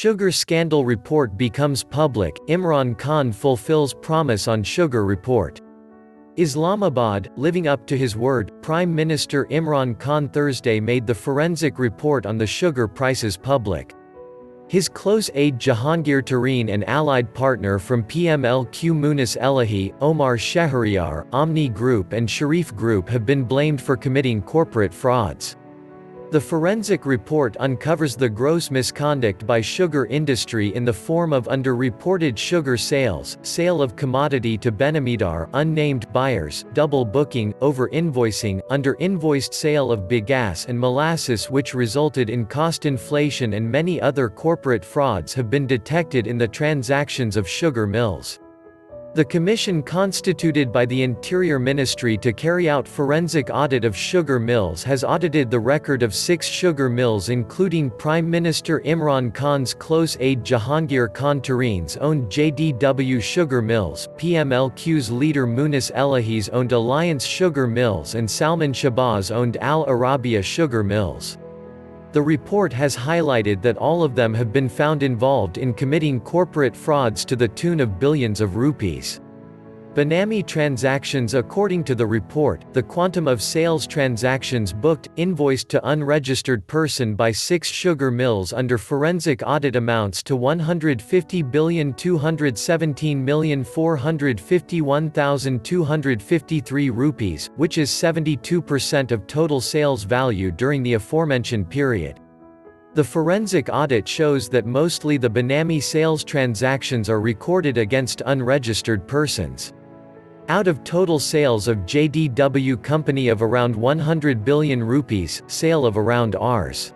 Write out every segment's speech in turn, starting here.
Sugar scandal report becomes public, Imran Khan fulfills promise on sugar report. Islamabad, living up to his word, Prime Minister Imran Khan Thursday made the forensic report on the sugar prices public. His close aide Jahangir Tareen and allied partner from PMLQ Munis Elahi, Omar Shehryar, Omni Group and Sharif Group have been blamed for committing corporate frauds. The forensic report uncovers the gross misconduct by sugar industry in the form of underreported sugar sales, sale of commodity to Benamidar unnamed buyers, double booking, over-invoicing, under-invoiced sale of bagasse and molasses which resulted in cost inflation, and many other corporate frauds have been detected in the transactions of sugar mills. The commission constituted by the Interior Ministry to carry out forensic audit of sugar mills has audited the record of 6 sugar mills, including Prime Minister Imran Khan's close aide Jahangir Khan Tareen's owned JDW Sugar Mills, PMLQ's leader Munis Elahi's owned Alliance Sugar Mills and Salman Shabazz owned Al Arabiya Sugar Mills. The report has highlighted that all of them have been found involved in committing corporate frauds to the tune of billions of rupees. Benami transactions. According to the report, the quantum of sales transactions booked, invoiced to unregistered person by 6 sugar mills under forensic audit amounts to 150,217,451,253 rupees, which is 72% of total sales value during the aforementioned period. The forensic audit shows that mostly the Benami sales transactions are recorded against unregistered persons. Out of total sales of JDW company of around 100 billion rupees, sale of around Rs.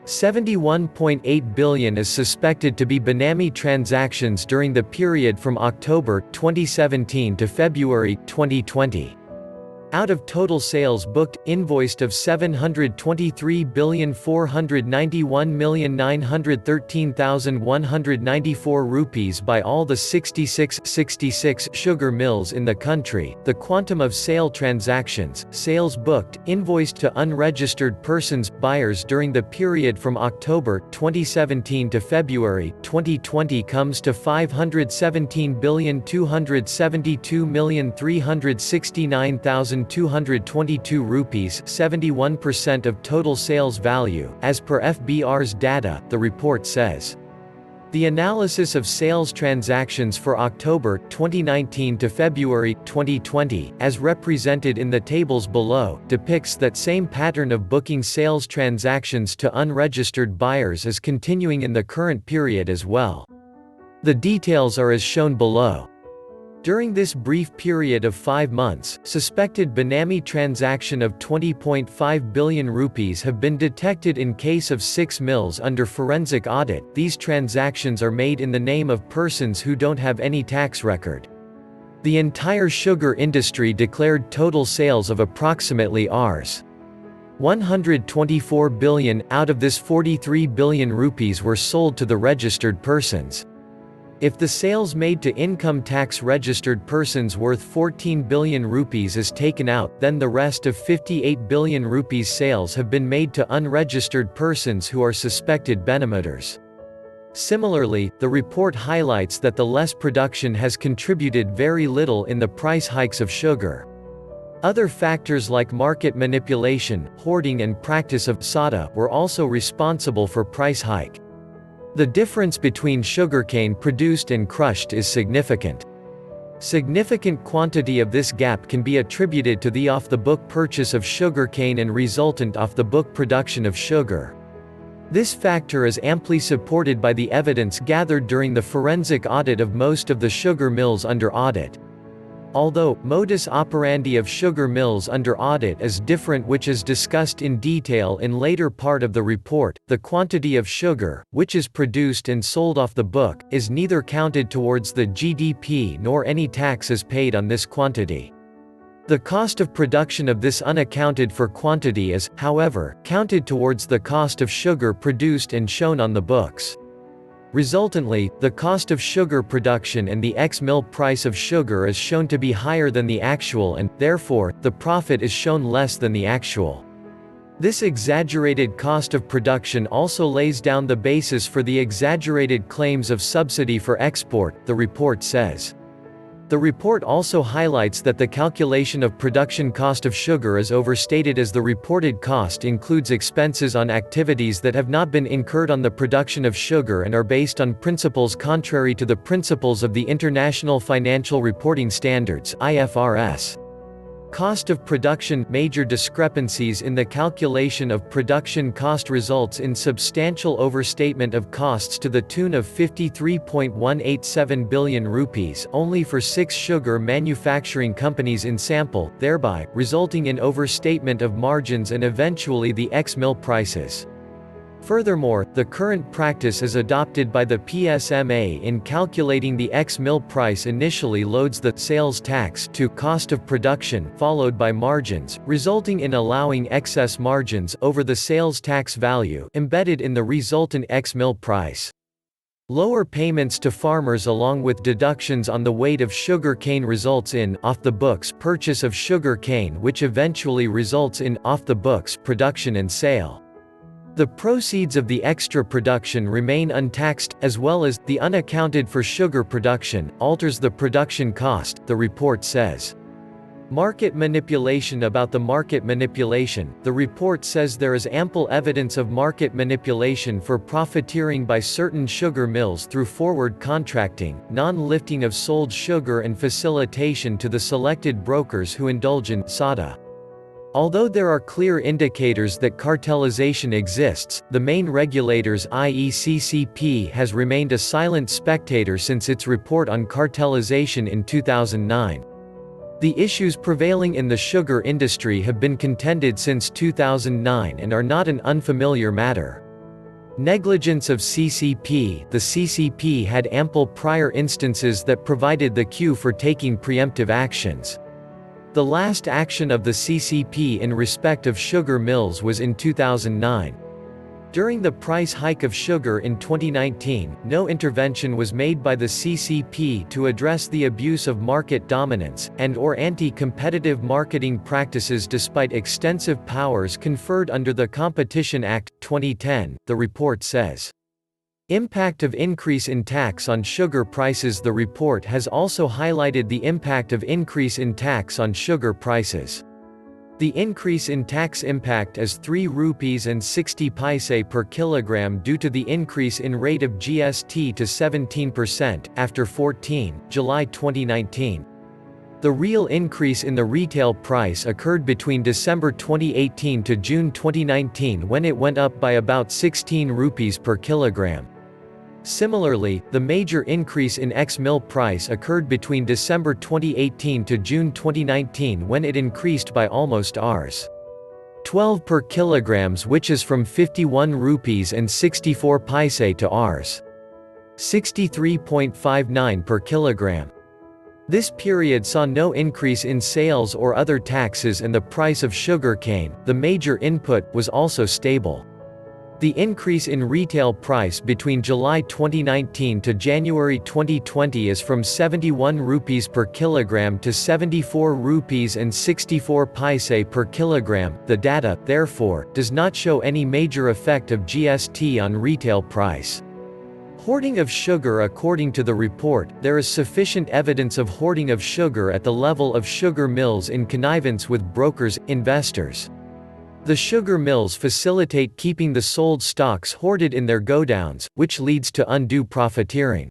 71.8 billion is suspected to be Benami transactions during the period from October 2017 to February 2020. Out of total sales booked, invoiced of 723,491,913,194 rupees by all the 66 sugar mills in the country, the quantum of sale transactions, sales booked, invoiced to unregistered persons, buyers during the period from October 2017 to February 2020 comes to 517,272,369,222 rupees, 71% of total sales value, as per FBR's data, the report says. The analysis of sales transactions for October 2019 to February 2020, as represented in the tables below, depicts that same pattern of booking sales transactions to unregistered buyers is continuing in the current period as well. The details are as shown below. During this brief period of 5 months, suspected Benami transaction of 20.5 billion rupees have been detected in case of 6 mills under forensic audit. These transactions are made in the name of persons who don't have any tax record. The entire sugar industry declared total sales of approximately Rs. 124 billion, out of this 43 billion rupees were sold to the registered persons. If the sales made to income tax registered persons worth 14 billion rupees is taken out, then the rest of 58 billion rupees sales have been made to unregistered persons who are suspected Benamiddars. Similarly, the report highlights that the less production has contributed very little in the price hikes of sugar. Other factors like market manipulation, hoarding and practice of sada were also responsible for price hike. The difference between sugarcane produced and crushed is significant. Significant quantity of this gap can be attributed to the off-the-book purchase of sugarcane and resultant off-the-book production of sugar. This factor is amply supported by the evidence gathered during the forensic audit of most of the sugar mills under audit. Although, modus operandi of sugar mills under audit is different, which is discussed in detail in later part of the report, the quantity of sugar, which is produced and sold off the book, is neither counted towards the GDP nor any tax is paid on this quantity. The cost of production of this unaccounted for quantity is, however, counted towards the cost of sugar produced and shown on the books. Resultantly, the cost of sugar production and the ex-mill price of sugar is shown to be higher than the actual and, therefore, the profit is shown less than the actual. This exaggerated cost of production also lays down the basis for the exaggerated claims of subsidy for export, the report says. The report also highlights that the calculation of production cost of sugar is overstated, as the reported cost includes expenses on activities that have not been incurred on the production of sugar and are based on principles contrary to the principles of the International Financial Reporting Standards (IFRS). Cost of production. Major discrepancies in the calculation of production cost results in substantial overstatement of costs to the tune of 53.187 billion rupees only for 6 sugar manufacturing companies in sample, thereby resulting in overstatement of margins and eventually the ex-mill prices. Furthermore, the current practice as adopted by the PSMA in calculating the ex-mill price initially loads the sales tax to cost of production followed by margins, resulting in allowing excess margins over the sales tax value embedded in the resultant ex-mill price. Lower payments to farmers along with deductions on the weight of sugar cane results in off-the-books purchase of sugar cane, which eventually results in off-the-books production and sale. The proceeds of the extra production remain untaxed, as well as the unaccounted for sugar production alters the production cost, the report says. Market manipulation. About the market manipulation, the report says there is ample evidence of market manipulation for profiteering by certain sugar mills through forward contracting, non-lifting of sold sugar and facilitation to the selected brokers who indulge in SADA. Although there are clear indicators that cartelization exists, the main regulators i.e. CCP has remained a silent spectator since its report on cartelization in 2009. The issues prevailing in the sugar industry have been contended since 2009 and are not an unfamiliar matter. Negligence of CCP. The CCP had ample prior instances that provided the cue for taking preemptive actions. The last action of the CCP in respect of sugar mills was in 2009. During the price hike of sugar in 2019, no intervention was made by the CCP to address the abuse of market dominance and/or anti-competitive marketing practices despite extensive powers conferred under the Competition Act, 2010, the report says. Impact of increase in tax on sugar prices. The report has also highlighted the impact of increase in tax on sugar prices. The increase in tax impact is 3 rupees and 60 paise per kilogram due to the increase in rate of GST to 17%, after 14, July 2019. The real increase in the retail price occurred between December 2018 to June 2019 when it went up by about 16 rupees per kilogram. Similarly, the major increase in ex-mill price occurred between December 2018 to June 2019 when it increased by almost Rs. 12 per kilograms, which is from 51 rupees and 64 paise to Rs. 63.59 per kilogram. This period saw no increase in sales or other taxes, and the price of sugarcane, the major input, was also stable. The increase in retail price between July 2019 to January 2020 is from 71 rupees per kilogram to 74 rupees and 64 paise per kilogram. The data, therefore, does not show any major effect of GST on retail price. Hoarding of sugar. According to the report, there is sufficient evidence of hoarding of sugar at the level of sugar mills in connivance with brokers, investors. The sugar mills facilitate keeping the sold stocks hoarded in their godowns, which leads to undue profiteering.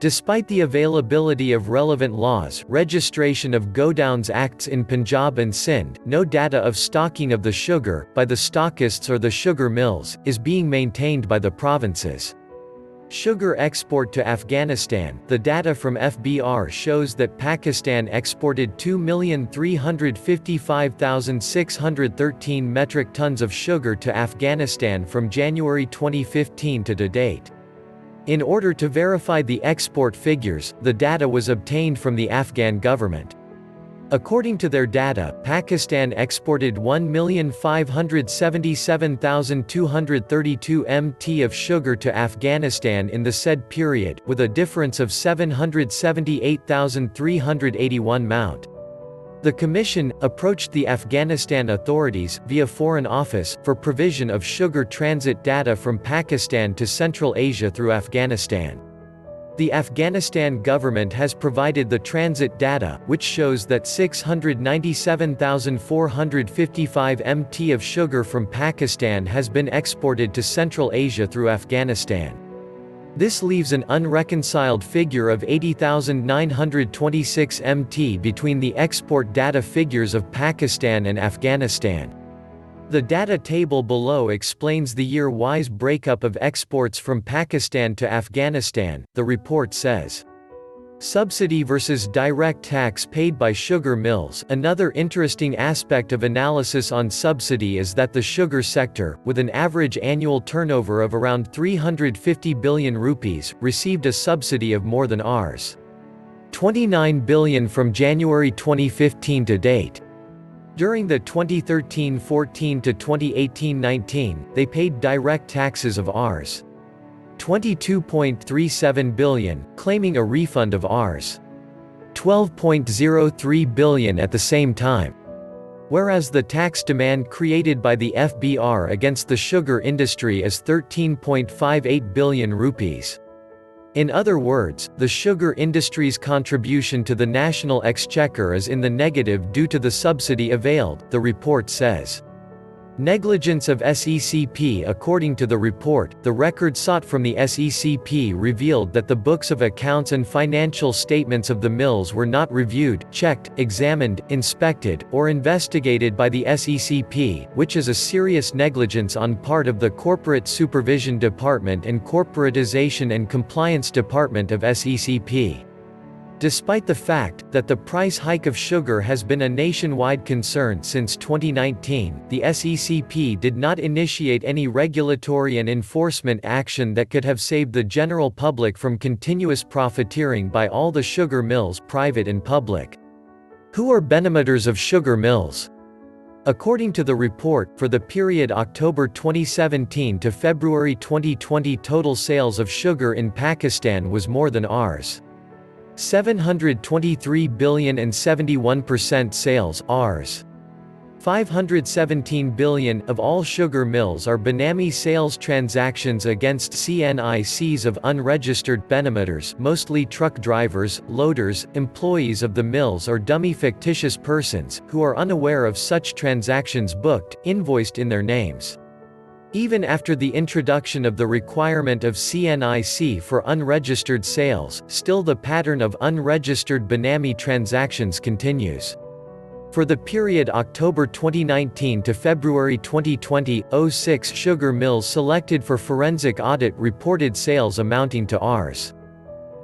Despite the availability of relevant laws, registration of godowns acts in Punjab and Sindh, no data of stocking of the sugar, by the stockists or the sugar mills, is being maintained by the provinces. Sugar export to Afghanistan. The data from FBR shows that Pakistan exported 2,355,613 metric tons of sugar to Afghanistan from January 2015 to date. In order to verify the export figures, the data was obtained from the Afghan government. According to their data, Pakistan exported 1,577,232 mt of sugar to Afghanistan in the said period, with a difference of 778,381 mt. The commission approached the Afghanistan authorities via Foreign Office for provision of sugar transit data from Pakistan to Central Asia through Afghanistan. The Afghanistan government has provided the transit data, which shows that 697,455 mt of sugar from Pakistan has been exported to Central Asia through Afghanistan. This leaves an unreconciled figure of 80,926 mt between the export data figures of Pakistan and Afghanistan. The data table below explains the year-wise breakup of exports from Pakistan to Afghanistan, the report says. Subsidy versus direct tax paid by sugar mills. Another interesting aspect of analysis on subsidy is that the sugar sector, with an average annual turnover of around 350 billion rupees, received a subsidy of more than Rs. 29 billion from January 2015 to date. During the 2013-14 to 2018-19, they paid direct taxes of Rs. 22.37 billion, claiming a refund of Rs. 12.03 billion at the same time. Whereas the tax demand created by the FBR against the sugar industry is 13.58 billion rupees. In other words, the sugar industry's contribution to the national exchequer is in the negative due to the subsidy availed, the report says. Negligence of SECP. According to the report, the record sought from the SECP revealed that the books of accounts and financial statements of the mills were not reviewed, checked, examined, inspected, or investigated by the SECP, which is a serious negligence on part of the Corporate Supervision Department and Corporatization and Compliance Department of SECP. Despite the fact that the price hike of sugar has been a nationwide concern since 2019, the SECP did not initiate any regulatory and enforcement action that could have saved the general public from continuous profiteering by all the sugar mills, private and public. Who are beneficiaries of sugar mills? According to the report, for the period October 2017 to February 2020, total sales of sugar in Pakistan was more than Rs. 723 billion and 71% sales, Rs. 517 billion, of all sugar mills are Benami sales transactions against CNICs of unregistered beneficiaries, mostly truck drivers, loaders, employees of the mills or dummy fictitious persons, who are unaware of such transactions booked, invoiced in their names. Even after the introduction of the requirement of CNIC for unregistered sales, still the pattern of unregistered Benami transactions continues. For the period October 2019 to February 2020, 06 sugar mills selected for forensic audit reported sales amounting to Rs.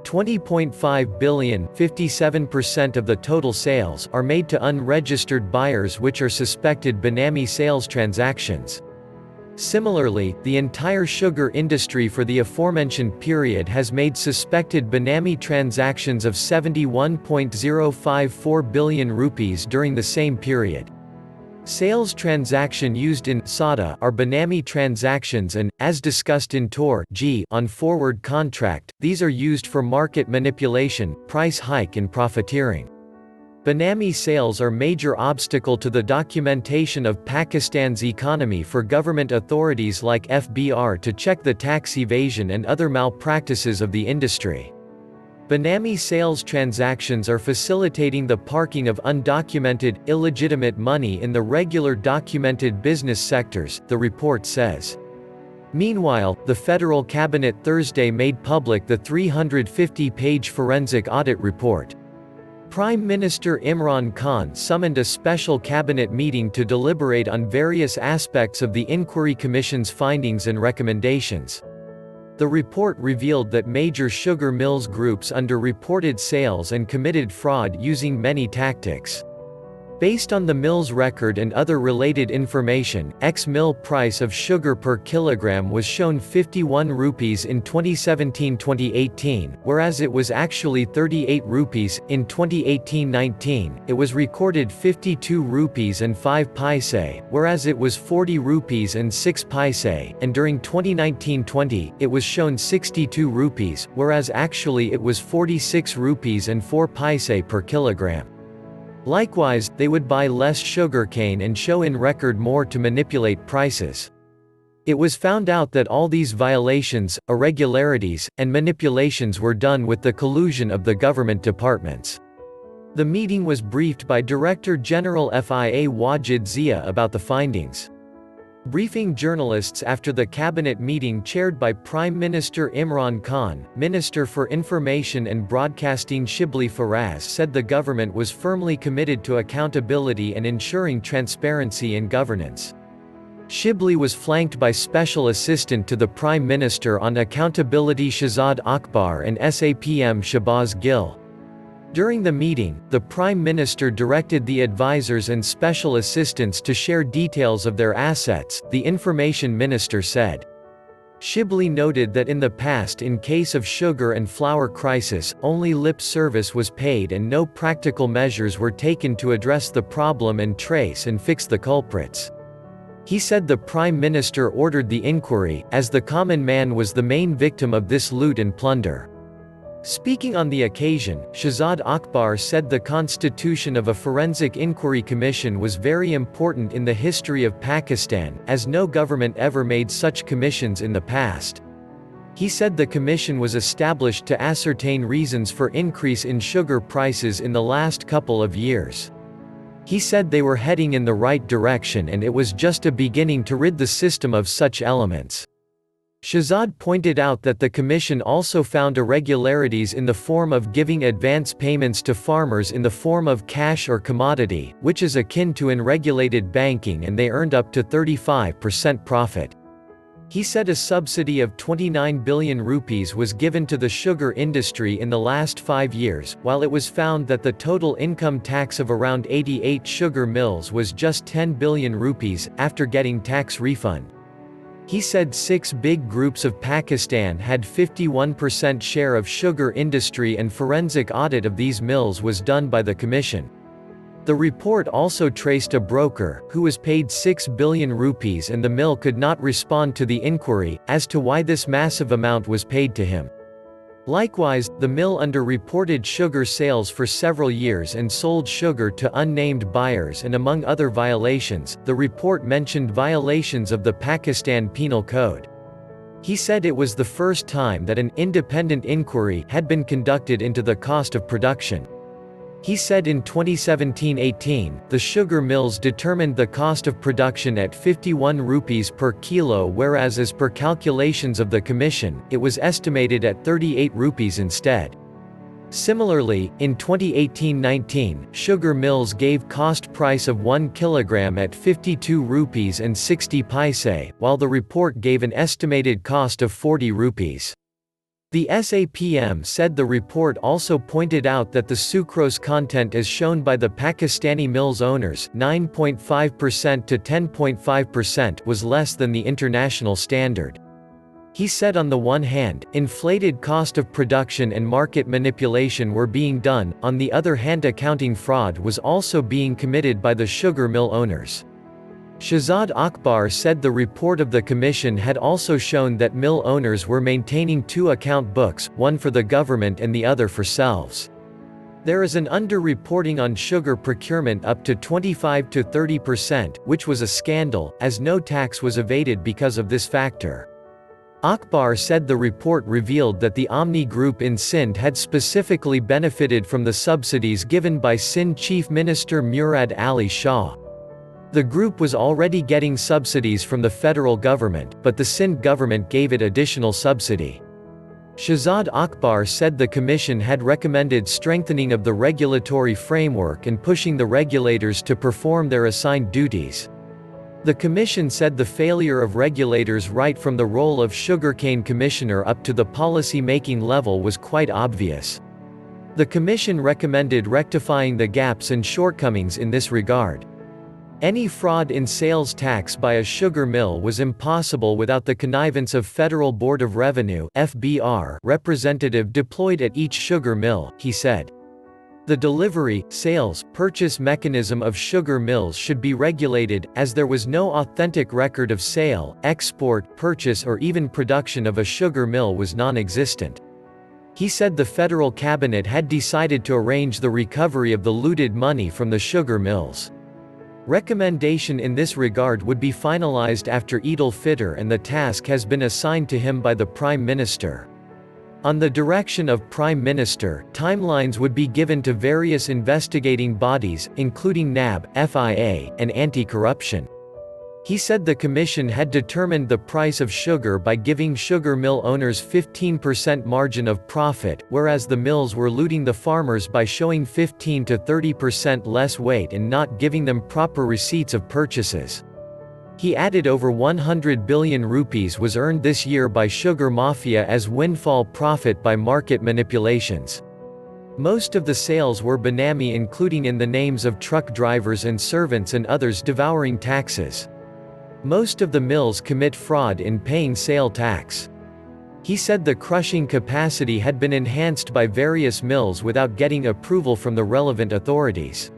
20.5 billion, 57% of the total sales, are made to unregistered buyers which are suspected Benami sales transactions. Similarly, the entire sugar industry for the aforementioned period has made suspected Benami transactions of 71.054 billion rupees during the same period. Sales transaction used in SADA are Benami transactions and, as discussed in Tor G on forward contract, these are used for market manipulation, price hike and profiteering. Benami sales are major obstacle to the documentation of Pakistan's economy for government authorities like FBR to check the tax evasion and other malpractices of the industry. Benami sales transactions are facilitating the parking of undocumented, illegitimate money in the regular documented business sectors, the report says. Meanwhile, the federal cabinet Thursday made public the 350-page forensic audit report. Prime Minister Imran Khan summoned a special cabinet meeting to deliberate on various aspects of the Inquiry Commission's findings and recommendations. The report revealed that major sugar mills groups underreported sales and committed fraud using many tactics. Based on the mill's record and other related information, ex-mill price of sugar per kilogram was shown 51 rupees in 2017-2018, whereas it was actually 38 rupees. In 2018-19, it was recorded 52 rupees and 5 paise, whereas it was 40 rupees and 6 paise, and during 2019-20, it was shown 62 rupees, whereas actually it was 46 rupees and 4 paise per kilogram. Likewise, they would buy less sugarcane and show in record more to manipulate prices. It was found out that all these violations, irregularities, and manipulations were done with the collusion of the government departments. The meeting was briefed by Director General FIA Wajid Zia about the findings. Briefing journalists after the cabinet meeting chaired by Prime Minister Imran Khan, Minister for Information and Broadcasting Shibli Faraz said the government was firmly committed to accountability and ensuring transparency in governance. Shibli was flanked by Special Assistant to the Prime Minister on Accountability Shahzad Akbar and SAPM Shahbaz Gill. During the meeting, the Prime Minister directed the advisors and special assistants to share details of their assets, the Information Minister said. Shibli noted that in the past, in case of sugar and flour crisis, only lip service was paid and no practical measures were taken to address the problem and trace and fix the culprits. He said the Prime Minister ordered the inquiry, as the common man was the main victim of this loot and plunder. Speaking on the occasion, Shahzad Akbar said the constitution of a forensic inquiry commission was very important in the history of Pakistan, as no government ever made such commissions in the past. He said the commission was established to ascertain reasons for increase in sugar prices in the last couple of years. He said they were heading in the right direction and it was just a beginning to rid the system of such elements. Shahzad pointed out that the commission also found irregularities in the form of giving advance payments to farmers in the form of cash or commodity, which is akin to unregulated banking, and they earned up to 35% profit. He said a subsidy of 29 billion rupees was given to the sugar industry in the last 5 years, while it was found that the total income tax of around 88 sugar mills was just 10 billion rupees, after getting tax refund. He said 6 big groups of Pakistan had 51% share of sugar industry and forensic audit of these mills was done by the commission. The report also traced a broker, who was paid 6 billion rupees, and the mill could not respond to the inquiry, as to why this massive amount was paid to him. Likewise, the mill underreported sugar sales for several years and sold sugar to unnamed buyers, and among other violations, the report mentioned violations of the Pakistan Penal Code. He said it was the first time that an independent inquiry had been conducted into the cost of production. He said in 2017-18, the sugar mills determined the cost of production at 51 rupees per kilo, whereas as per calculations of the commission, it was estimated at 38 rupees instead. Similarly, in 2018-19, sugar mills gave cost price of 1 kilogram at 52 rupees and 60 paise, while the report gave an estimated cost of 40 rupees. The SAPM said the report also pointed out that the sucrose content as shown by the Pakistani mills owners, 9.5% to 10.5%, was less than the international standard. He said on the one hand, inflated cost of production and market manipulation were being done, on the other hand accounting fraud was also being committed by the sugar mill owners. Shahzad Akbar said the report of the commission had also shown that mill owners were maintaining 2 account books, one for the government and the other for selves. There is an under-reporting on sugar procurement up to 25 to 30%, which was a scandal, as no tax was evaded because of this factor. Akbar said the report revealed that the Omni Group in Sindh had specifically benefited from the subsidies given by Sindh Chief Minister Murad Ali Shah. The group was already getting subsidies from the federal government, but the Sindh government gave it additional subsidy. Shahzad Akbar said the commission had recommended strengthening of the regulatory framework and pushing the regulators to perform their assigned duties. The commission said the failure of regulators right from the role of sugarcane commissioner up to the policy-making level was quite obvious. The commission recommended rectifying the gaps and shortcomings in this regard. Any fraud in sales tax by a sugar mill was impossible without the connivance of Federal Board of Revenue (FBR) representative deployed at each sugar mill, he said. The delivery, sales, purchase mechanism of sugar mills should be regulated, as there was no authentic record of sale, export, purchase or even production of a sugar mill was non-existent. He said the federal cabinet had decided to arrange the recovery of the looted money from the sugar mills. Recommendation in this regard would be finalized after Eid al-Fitr, and the task has been assigned to him by the Prime Minister. On the direction of Prime Minister, timelines would be given to various investigating bodies, including NAB, FIA, and anti-corruption. He said the commission had determined the price of sugar by giving sugar mill owners 15% margin of profit, whereas the mills were looting the farmers by showing 15 to 30% less weight and not giving them proper receipts of purchases. He added over 100 billion rupees was earned this year by sugar mafia as windfall profit by market manipulations. Most of the sales were benami, including in the names of truck drivers and servants and others devouring taxes. Most of the mills commit fraud in paying sale tax. He said the crushing capacity had been enhanced by various mills without getting approval from the relevant authorities.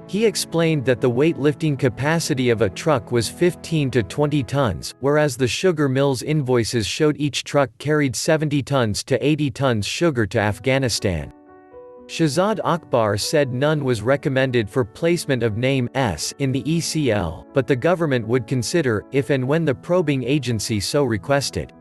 He explained that the weight-lifting capacity of a truck was 15 to 20 tons, whereas the sugar mill's invoices showed each truck carried 70 tons to 80 tons sugar to Afghanistan. Shahzad Akbar said none was recommended for placement of name S in the ECL, but the government would consider, if and when the probing agency so requested.